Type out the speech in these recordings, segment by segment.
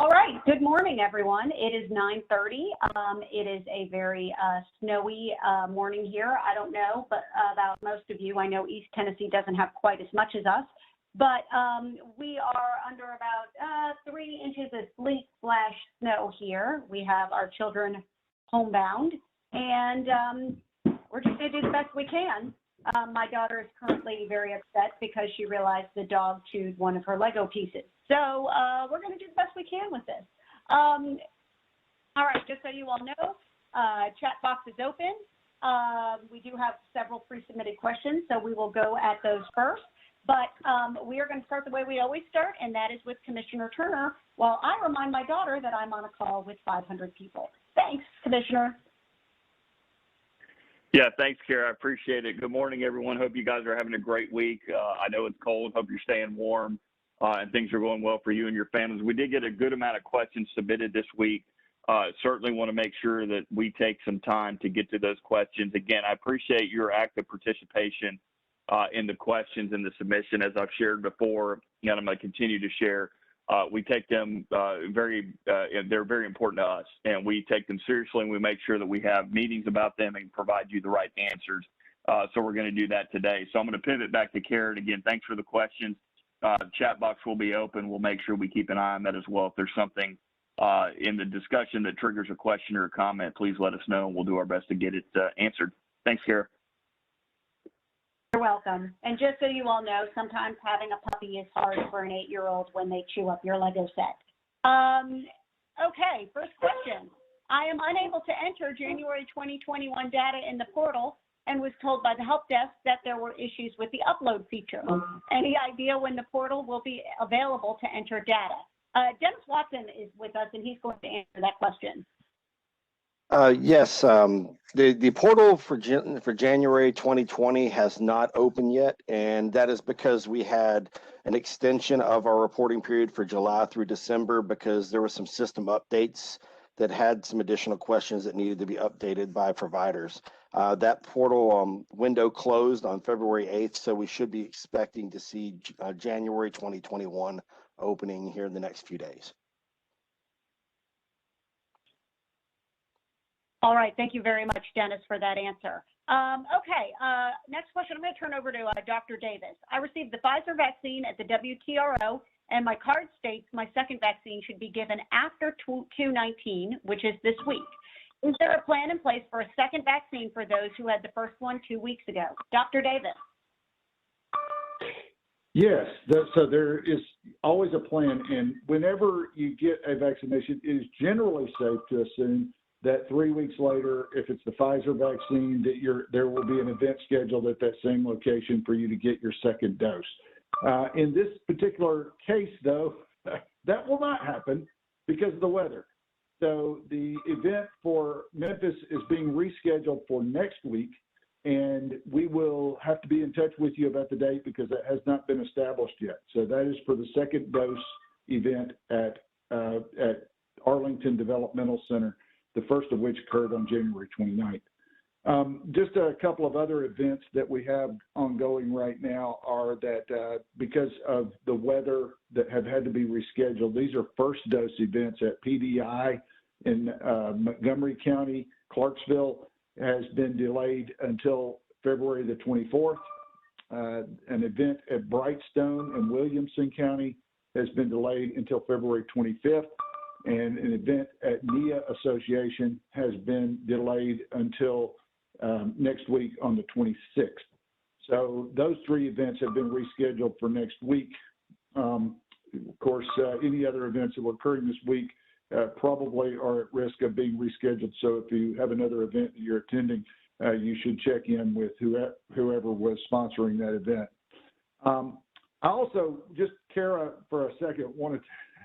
All right, good morning, everyone. It is 9:30. It is a very snowy morning here. I don't know but about most of you. I know East Tennessee doesn't have quite as much as us, but we are under about 3 inches of sleet slash snow here. We have our children homebound, and we're just going to do the best we can. My daughter is currently very upset because she realized the dog chewed one of her Lego pieces. So we're going to do the best we can with this. All right, just so you all know, chat box is open. We do have several pre-submitted questions, so we will go at those first. But we are going to start the way we always start, and that is with Commissioner Turner, while I remind my daughter that I'm on a call with 500 people. Thanks, Commissioner. Yeah, thanks, Kara. I appreciate it. Good morning, everyone. Hope you guys are having a great week. I know it's cold. Hope you're staying warm and things are going well for you and your families. We did get a good amount of questions submitted this week. Certainly want to make sure that we take some time to get to those questions. Again, I appreciate your active participation in the questions and the submission. As I've shared before, and I'm going to continue to share, we take them they're very important to us, and we take them seriously, and we make sure that we have meetings about them and provide you the right answers. So we're going to do that today. So I'm going to pivot back to Karen again. Thanks for the questions. Chat box will be open. We'll make sure we keep an eye on that as well. If there's something in the discussion that triggers a question or a comment, please let us know, and we'll do our best to get it answered. Thanks, Kara. You're welcome. And just so you all know, sometimes having a puppy is hard for an 8-year-old when they chew up your Lego set. Okay, first question. I am unable to enter January 2021 data in the portal and was told by the help desk that there were issues with the upload feature. Any idea when the portal will be available to enter data? Dennis Watson is with us, and he's going to answer that question. Yes, the portal for January 2020 has not opened yet, and that is because we had an extension of our reporting period for July through December because there were some system updates that had some additional questions that needed to be updated by providers. That portal window closed on February 8th, so we should be expecting to see January 2021 opening here in the next few days. All right, thank you very much, Dennis, for that answer. Okay, next question, I'm going to turn over to Dr. Davis. I received the Pfizer vaccine at the WTRO, and my card states my second vaccine should be given after Q19, which is this week. Is there a plan in place for a second vaccine for those who had the first one 2 weeks ago? Dr. Davis. Yes, so there is always a plan, and whenever you get a vaccination, it is generally safe to assume that 3 weeks later, if it's the Pfizer vaccine, that there will be an event scheduled at that same location for you to get your second dose. In this particular case, though, that will not happen because of the weather. So the event for Memphis is being rescheduled for next week, and we will have to be in touch with you about the date because that has not been established yet. So that is for the second dose event at Arlington Developmental Center, the first of which occurred on January 29th. Just a couple of other events that we have ongoing right now are that because of the weather that have had to be rescheduled, these are first dose events at PDI in Montgomery County. Clarksville has been delayed until February the 24th. An event at Brightstone in Williamson County has been delayed until February 25th. And an event at NIA Association has been delayed until next week on the 26th. So those 3 events have been rescheduled for next week. Of course, any other events that were occurring this week probably are at risk of being rescheduled. So if you have another event that you're attending, you should check in with whoever was sponsoring that event. I also, just Kara, for a second, wanted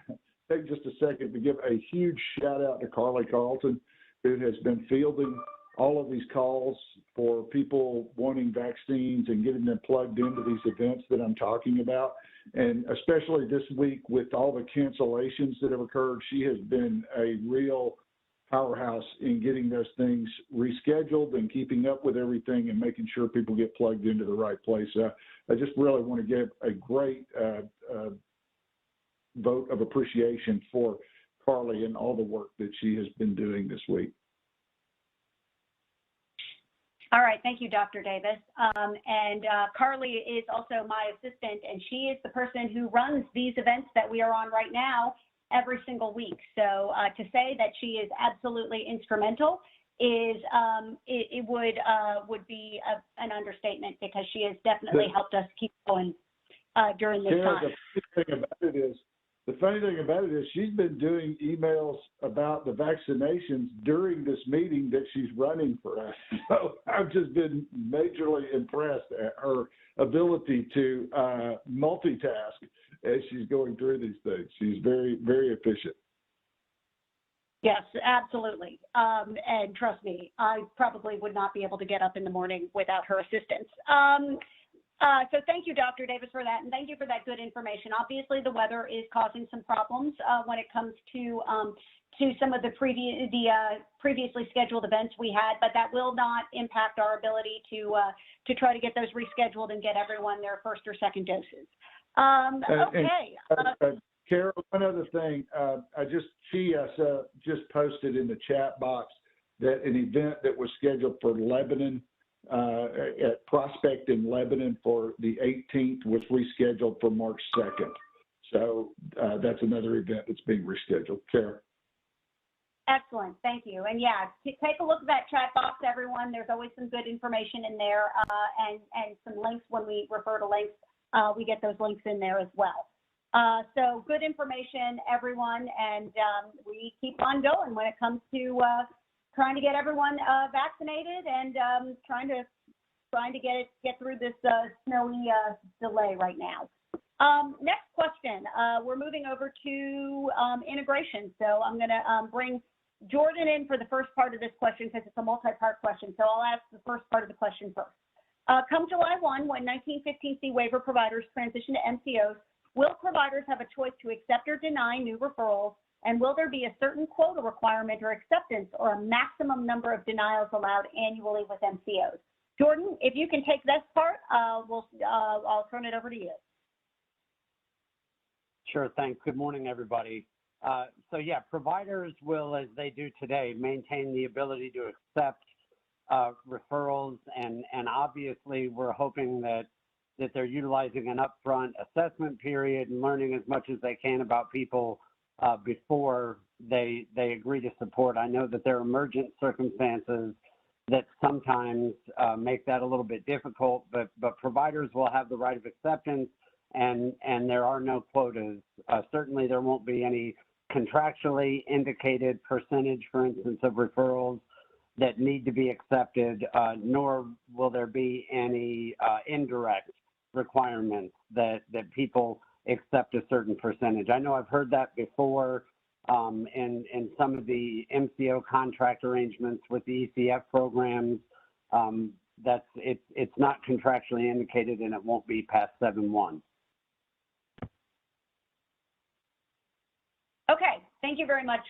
to take just a second to give a huge shout out to Carly Carlton, who has been fielding all of these calls for people wanting vaccines and getting them plugged into these events that I'm talking about. And especially this week with all the cancellations that have occurred, she has been a real powerhouse in getting those things rescheduled and keeping up with everything and making sure people get plugged into the right place. I just really want to give a great vote of appreciation for Carly and all the work that she has been doing this week. All right, thank you, Dr. Davis. Carly is also my assistant, and she is the person who runs these events that we are on right now every single week. So to say that she is absolutely instrumental is it would be an understatement, because she has definitely helped us keep going during this time. The funny thing about it is she's been doing emails about the vaccinations during this meeting that she's running for us. So I've just been majorly impressed at her ability to multitask as she's going through these things. She's very, very efficient. Yes, absolutely. And trust me, I probably would not be able to get up in the morning without her assistance. So thank you, Dr. Davis, for that, and thank you for that good information. Obviously, the weather is causing some problems when it comes to some of the previously scheduled events we had, but that will not impact our ability to try to get those rescheduled and get everyone their first or second doses. Okay. Carol, one other thing, Chia just posted in the chat box that an event that was scheduled for Lebanon, at Prospect in Lebanon for the 18th was rescheduled for March 2nd. So that's another event that's being rescheduled. Carol. Excellent, thank you. And yeah, take a look at that chat box, everyone. There's always some good information in there, and some links. When we refer to links, we get those links in there as well. So good information, everyone, and we keep on going when it comes to trying to get everyone vaccinated and trying to get through this snowy delay right now. Next question. We're moving over to integration. So I'm going to bring Jordan in for the first part of this question, because it's a multi-part question. So I'll ask the first part of the question first. Come July 1, when 1915C waiver providers transition to MCOs, will providers have a choice to accept or deny new referrals? And will there be a certain quota requirement or acceptance, or a maximum number of denials allowed annually with MCOs? Jordan, if you can take this part, I'll turn it over to you. Sure, thanks. Good morning, everybody. So yeah, providers will, as they do today, maintain the ability to accept referrals, and obviously we're hoping that they're utilizing an upfront assessment period and learning as much as they can about people before they agree to support. I know that there are emergent circumstances that sometimes make that a little bit difficult, but providers will have the right of acceptance, and there are no quotas. Certainly there won't be any contractually indicated percentage, for instance, of referrals that need to be accepted, nor will there be any indirect requirements that people accept a certain percentage. I know I've heard that before in some of the MCO contract arrangements with the ECF programs. It's not contractually indicated, and it won't be past 7/1. Okay, thank you very much,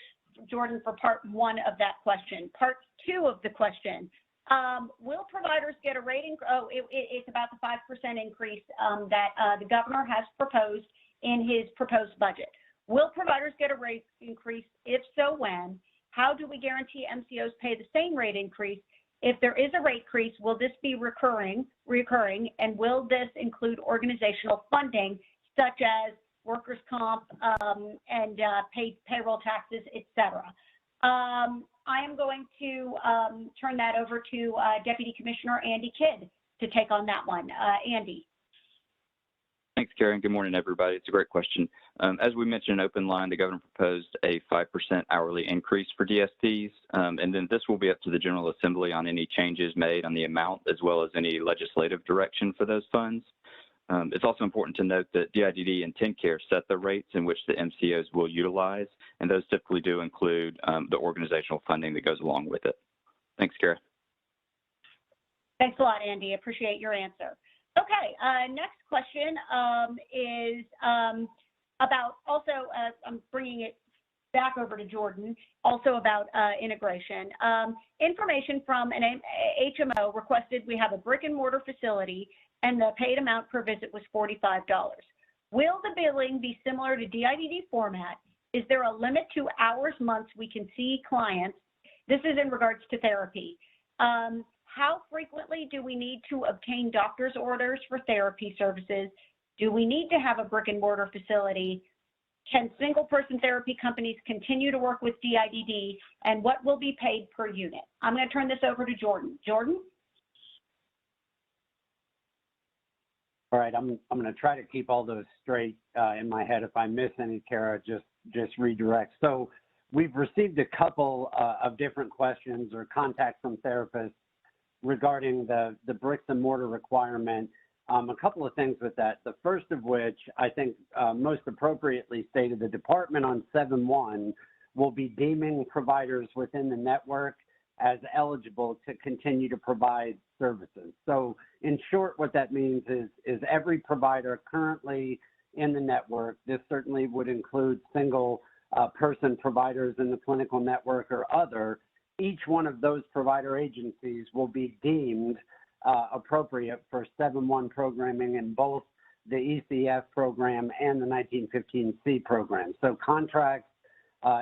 Jordan, for part one of that question. Part two of the question. Will providers get a rate increase? Oh, it's about the 5% increase that the governor has proposed in his proposed budget. Will providers get a rate increase? If so, when? How do we guarantee MCOs pay the same rate increase? If there is a rate increase, will this be recurring, and will this include organizational funding, such as workers' comp and payroll taxes, et cetera? I am going to turn that over to Deputy Commissioner Andy Kidd to take on that one. Andy. Thanks, Karen. Good morning, everybody. It's a great question. As we mentioned in open line, the governor proposed a 5% hourly increase for DSPs, and then this will be up to the General Assembly on any changes made on the amount, as well as any legislative direction for those funds. It's also important to note that DIDD and TennCare set the rates in which the MCOs will utilize, and those typically do include the organizational funding that goes along with it. Thanks, Kara. Thanks a lot, Andy. Appreciate your answer. Okay, next question is about also, I'm bringing it back over to Jordan, also about integration. Information from an HMO requested we have a brick and mortar facility and the paid amount per visit was $45. Will the billing be similar to DIDD format? Is there a limit to hours, months we can see clients? This is in regards to therapy. How frequently do we need to obtain doctor's orders for therapy services? Do we need to have a brick and mortar facility? Can single person therapy companies continue to work with DIDD? And what will be paid per unit? I'm going to turn this over to Jordan. Jordan? All right, I'm going to try to keep all those straight in my head. If I miss any, Kara, just redirect. So we've received a couple of different questions or contacts from therapists regarding the bricks and mortar requirement. A couple of things with that. The first of which I think most appropriately stated, the department on 7/1 will be deeming providers within the network as eligible to continue to provide services. So in short, what that means is every provider currently in the network, this certainly would include single person providers in the clinical network or other, each one of those provider agencies will be deemed appropriate for 7/1 programming in both the ECF program and the 1915C program. So contracts,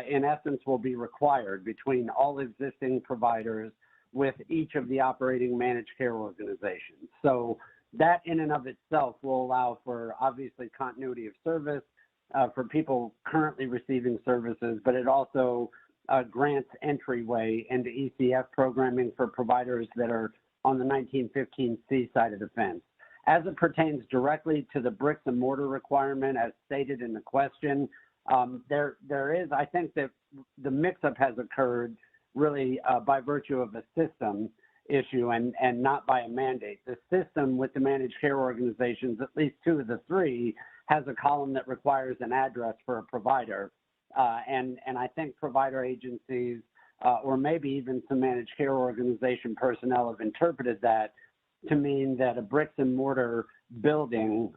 in essence, will be required between all existing providers with each of the operating managed care organizations. So that in and of itself will allow for obviously continuity of service for people currently receiving services, but it also grants entryway into ECF programming for providers that are on the 1915C side of the fence. As it pertains directly to the bricks and mortar requirement, as stated in the question, there is, I think that the mix-up has occurred really by virtue of a system issue and not by a mandate. The system with the managed care organizations, at least two of the three, has a column that requires an address for a provider. And I think provider agencies or maybe even some managed care organization personnel have interpreted that to mean that a bricks and mortar building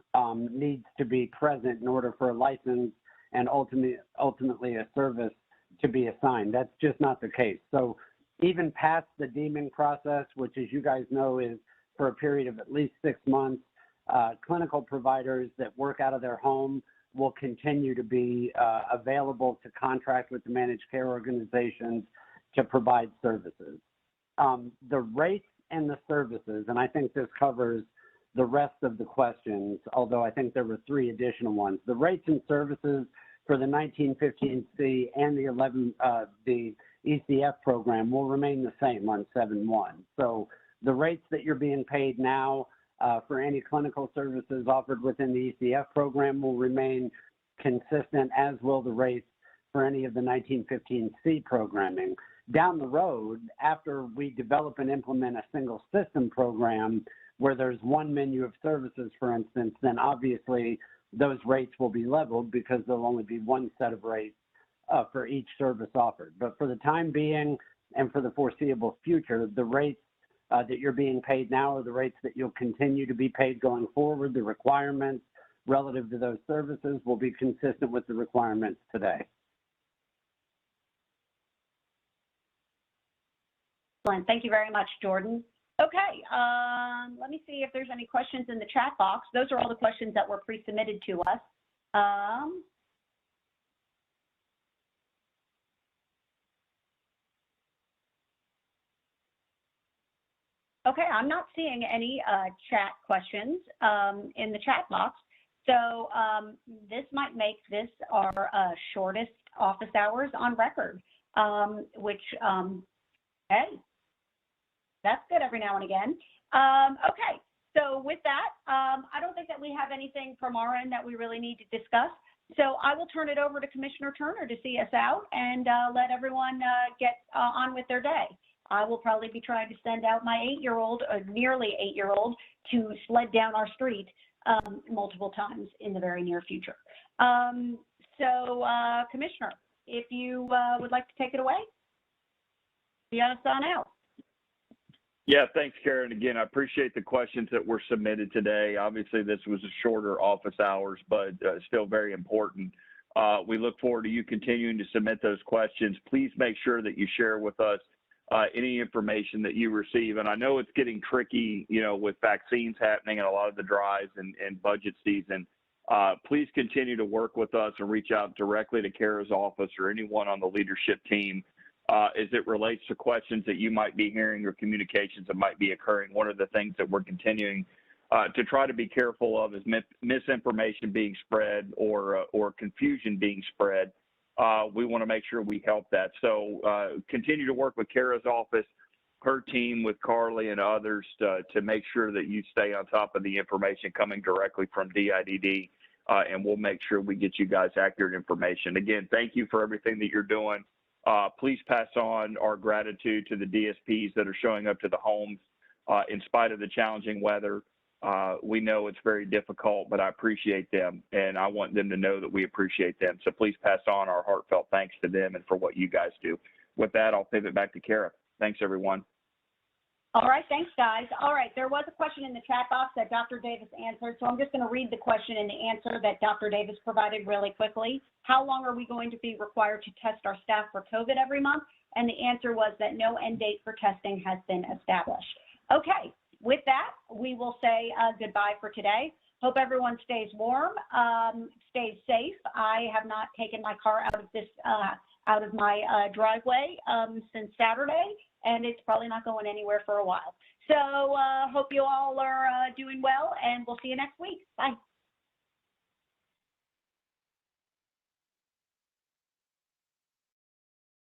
needs to be present in order for a license and ultimately a service to be assigned. That's just not the case. So even past the deeming process, which as you guys know is for a period of at least 6 months, clinical providers that work out of their home will continue to be available to contract with the managed care organizations to provide services. The rates and the services, and I think this covers the rest of the questions, although I think there were 3 additional ones. The rates and services for the 1915C and the ECF program will remain the same on 7/1. So the rates that you're being paid now for any clinical services offered within the ECF program will remain consistent, as will the rates for any of the 1915C programming. Down the road, after we develop and implement a single system program where there's one menu of services, for instance, then obviously those rates will be leveled because there'll only be one set of rates for each service offered. But for the time being and for the foreseeable future, the rates that you're being paid now are the rates that you'll continue to be paid going forward. The requirements relative to those services will be consistent with the requirements today. Excellent. Thank you very much, Jordan. Okay, let me see if there's any questions in the chat box. Those are all the questions that were pre-submitted to us. Okay, I'm not seeing any chat questions in the chat box. So this might make this our shortest office hours on record, which, hey, that's good every now and again. Okay, so with that, I don't think that we have anything from our end that we really need to discuss. So I will turn it over to Commissioner Turner to see us out and let everyone get on with their day. I will probably be trying to send out my 8-year-old, nearly 8-year-old, to sled down our street multiple times in the very near future. Commissioner, if you would like to take it away, be on us on out. Yeah, thanks, Karen. Again, I appreciate the questions that were submitted today. Obviously, this was a shorter office hours, but still very important. We look forward to you continuing to submit those questions. Please make sure that you share with us any information that you receive. And I know it's getting tricky, you know, with vaccines happening and a lot of the drives and budget season. Please continue to work with us and reach out directly to Kara's office or anyone on the leadership team as it relates to questions that you might be hearing or communications that might be occurring. One of the things that we're continuing to try to be careful of is misinformation being spread or confusion being spread. We want to make sure we help that. So continue to work with Kara's office, her team, with Carly and others to make sure that you stay on top of the information coming directly from DIDD, and we'll make sure we get you guys accurate information. Again, thank you for everything that you're doing. Please pass on our gratitude to the DSPs that are showing up to the homes in spite of the challenging weather. We know it's very difficult, but I appreciate them, and I want them to know that we appreciate them. So please pass on our heartfelt thanks to them and for what you guys do. With that, I'll pivot back to Kara. Thanks, everyone. All right, thanks, guys. All right, there was a question in the chat box that Dr. Davis answered, so I'm just going to read the question and the answer that Dr. Davis provided really quickly. How long are we going to be required to test our staff for COVID every month? And the answer was that no end date for testing has been established. Okay, with that, we will say goodbye for today. Hope everyone stays warm, stays safe. I have not taken my car out of my driveway since Saturday, and it's probably not going anywhere for a while. So hope you all are doing well, and we'll see you next week. Bye.